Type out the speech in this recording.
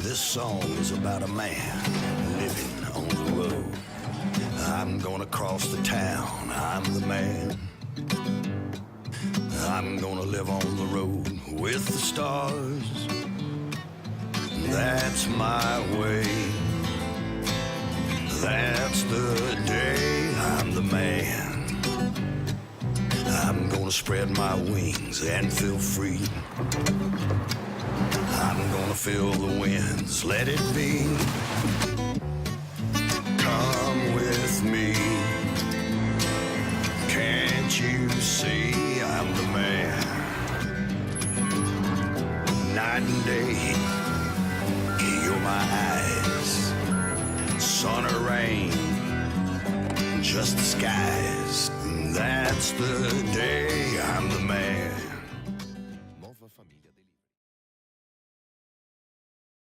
This song is about a man living on the road. I'm gonna cross the town, I'm the man. I'm gonna live on the road with the stars. That's my way. That's the day I'm the man. I'm gonna spread my wings and feel free. I'm gonna feel the winds, let it be. Come with me. Can't you see I'm the man? Night and day, you're my eyes. Sun or rain, just the skies. That's the day I'm the man.